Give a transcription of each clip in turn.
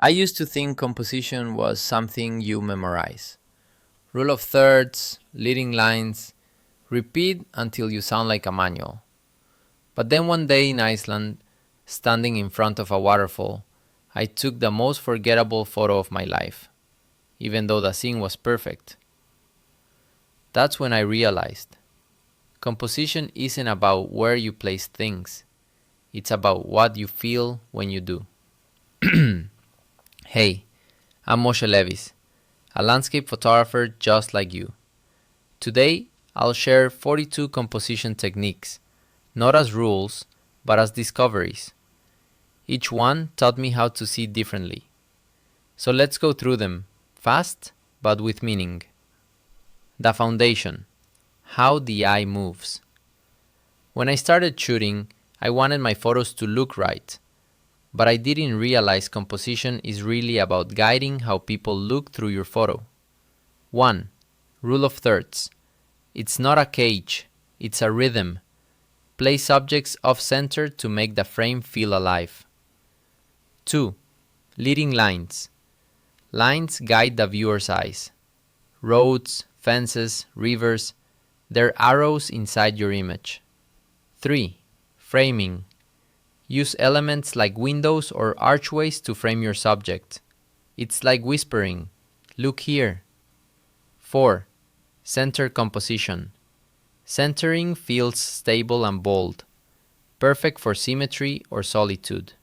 I used to think composition was something you memorize. Rule of thirds, leading lines, repeat until you sound like a manual. But then one day in Iceland, standing in front of a waterfall, I took the most forgettable photo of my life, even though the scene was perfect. That's when I realized composition isn't about where you place things, it's about what you feel when you do. Hey, I'm Moshe Levis, a landscape photographer just like you. Today, I'll share 42 composition techniques, not as rules, but as discoveries. Each one taught me how to see differently. So let's go through them, fast, but with meaning. The foundation, how the eye moves. When I started shooting, I wanted my photos to look right, but I didn't realize composition is really about guiding how people look through your photo. 1. Rule of thirds. It's not a cage, it's a rhythm. Place subjects off-center to make the frame feel alive. 2. Leading lines. Lines guide the viewer's eyes. Roads, fences, rivers, they're arrows inside your image. 3. Framing. Use elements like windows or archways to frame your subject. It's like whispering, look here. 4. Center composition. Centering feels stable and bold, perfect for symmetry or solitude.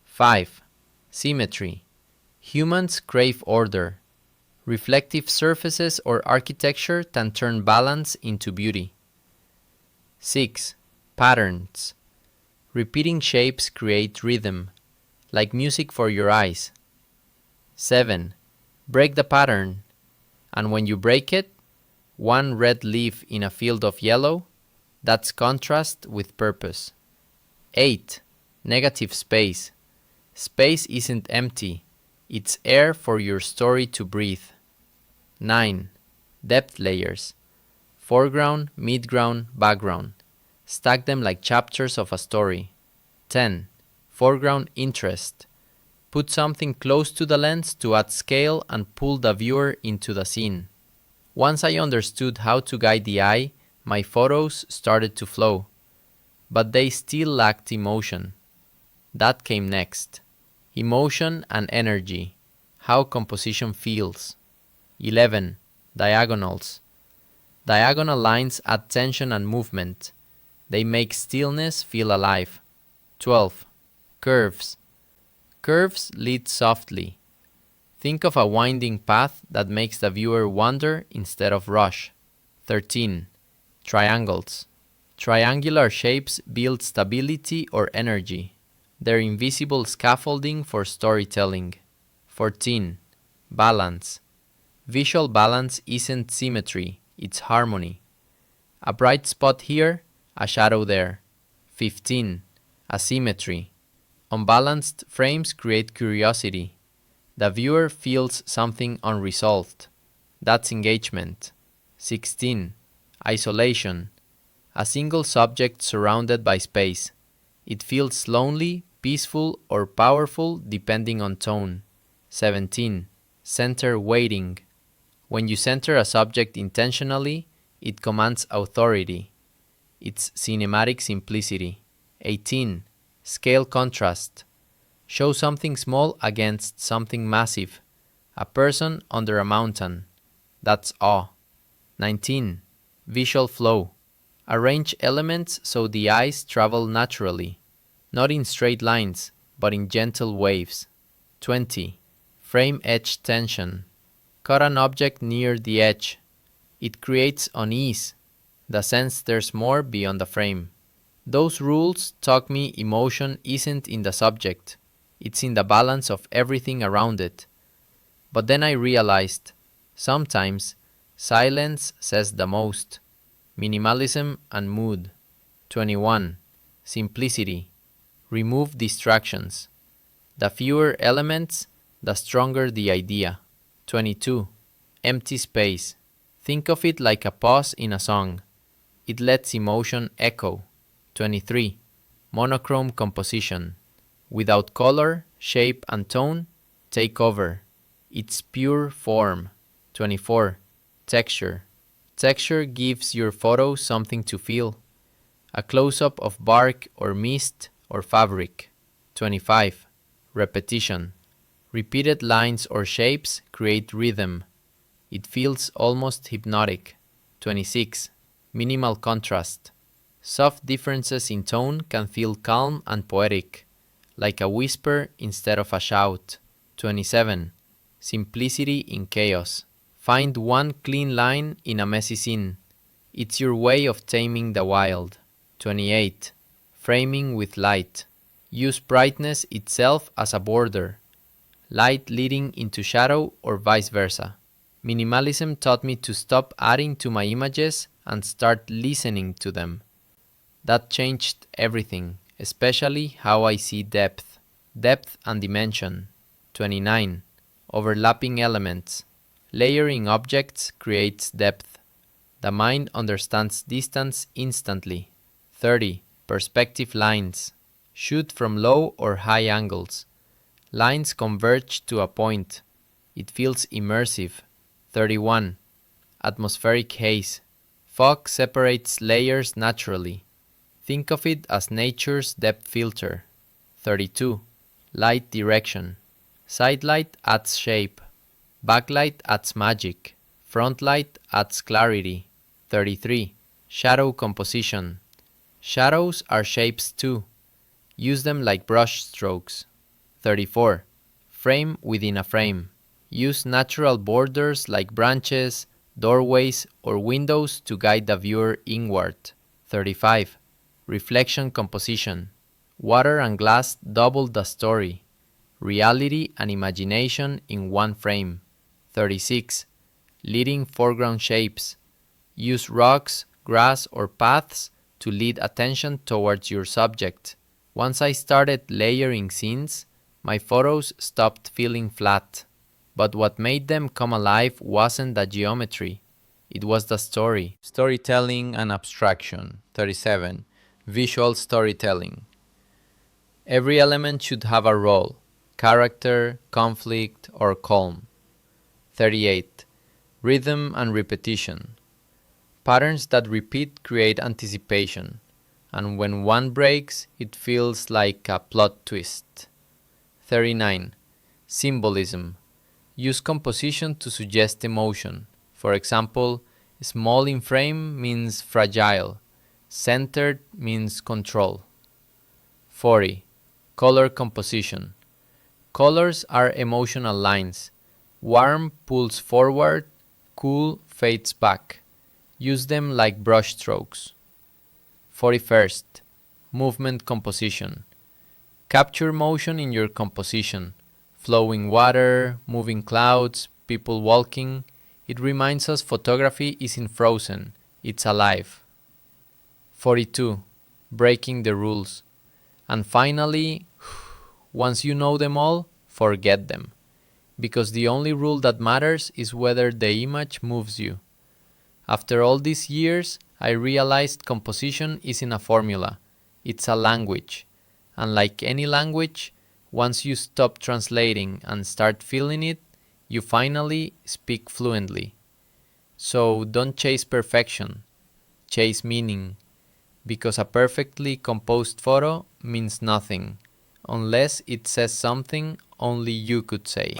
5. Symmetry. Humans crave order. Reflective surfaces or architecture can turn balance into beauty. 6. Patterns. Repeating shapes create rhythm, like music for your eyes. 7. Break the pattern, and when you break it, one red leaf in a field of yellow, that's contrast with purpose. 8. Negative space. Space isn't empty, it's air for your story to breathe. 9. Depth layers. Foreground, midground, background. Stack them like chapters of a story. 10. Foreground interest. Put something close to the lens to add scale and pull the viewer into the scene. Once I understood how to guide the eye, my photos started to flow. But they still lacked emotion. That came next. Emotion and energy. How composition feels. 11. Diagonals. Diagonal lines add tension and movement. They make stillness feel alive. 12. Curves. Curves lead softly. Think of a winding path that makes the viewer wander instead of rush. 13. Triangles. Triangular shapes build stability or energy. They're invisible scaffolding for storytelling. 14. Balance. Visual balance isn't symmetry, it's harmony. A bright spot here, a shadow there. 15. Asymmetry. Unbalanced frames create curiosity. The viewer feels something unresolved. That's engagement. 16. Isolation. A single subject surrounded by space. It feels lonely, peaceful, or powerful depending on tone. 17. Center weighting. When you center a subject intentionally, it commands authority. It's cinematic simplicity. 18. Scale contrast. Show something small against something massive. A person under a mountain. That's awe. 19. Visual flow. Arrange elements so the eyes travel naturally, not in straight lines, but in gentle waves. 20. Frame edge tension. Cut an object near the edge. It creates unease, the sense there's more beyond the frame. Those rules taught me emotion isn't in the subject, it's in the balance of everything around it. But then I realized, sometimes, silence says the most. Minimalism and mood. 21. Simplicity. Remove distractions. The fewer elements, the stronger the idea. 22. Empty space. Think of it like a pause in a song. It lets emotion echo. 23. Monochrome composition. Without color, shape, and tone, Take over. It's pure form. 24. Texture. Texture gives your photo something to feel. A close-up of bark or mist or fabric. 25. Repetition. Repeated lines or shapes create rhythm. It feels almost hypnotic. 26. Minimal contrast. Soft differences in tone can feel calm and poetic, like a whisper instead of a shout. 27. Simplicity in chaos. Find one clean line in a messy scene. It's your way of taming the wild. 28. Framing with light. Use brightness itself as a border, light leading into shadow or vice versa. Minimalism taught me to stop adding to my images and start listening to them. That changed everything, especially how I see depth. Depth and dimension. 29. Overlapping elements. Layering objects creates depth. The mind understands distance instantly. 30. Perspective lines. Shoot from low or high angles. Lines converge to a point. It feels immersive. 31. Atmospheric haze. Fog separates layers naturally. Think of it as nature's depth filter. 32. Light direction. Side light adds shape. Backlight adds magic. Front light adds clarity. 33. Shadow composition. Shadows are shapes too. Use them like brush strokes. 34. Frame within a frame. Use natural borders like branches, doorways, or windows to guide the viewer inward. 35. Reflection composition. Water and glass double the story. Reality and imagination in one frame. 36. Leading foreground shapes. Use rocks, grass, or paths to lead attention towards your subject. Once I started layering scenes, my photos stopped feeling flat. But what made them come alive wasn't the geometry, it was the story. Storytelling and abstraction. 37. Visual storytelling. Every element should have a role: character, conflict, or calm. 38. Rhythm and repetition. Patterns that repeat create anticipation, and when one breaks, it feels like a plot twist. 39. Symbolism. Use composition to suggest emotion. For example, small in frame means fragile. Centered means control. 40. Color composition. Colors are emotional lines. Warm pulls forward, cool fades back. Use them like brush strokes. 41st. Movement composition. Capture motion in your composition. Flowing water, moving clouds, people walking. It reminds us photography isn't frozen, it's alive. 42. Breaking the rules. And finally, once you know them all, forget them. Because the only rule that matters is whether the image moves you. After all these years, I realized composition isn't a formula, it's a language. And like any language, once you stop translating and start feeling it, you finally speak fluently. So don't chase perfection, chase meaning, because a perfectly composed photo means nothing, unless it says something only you could say.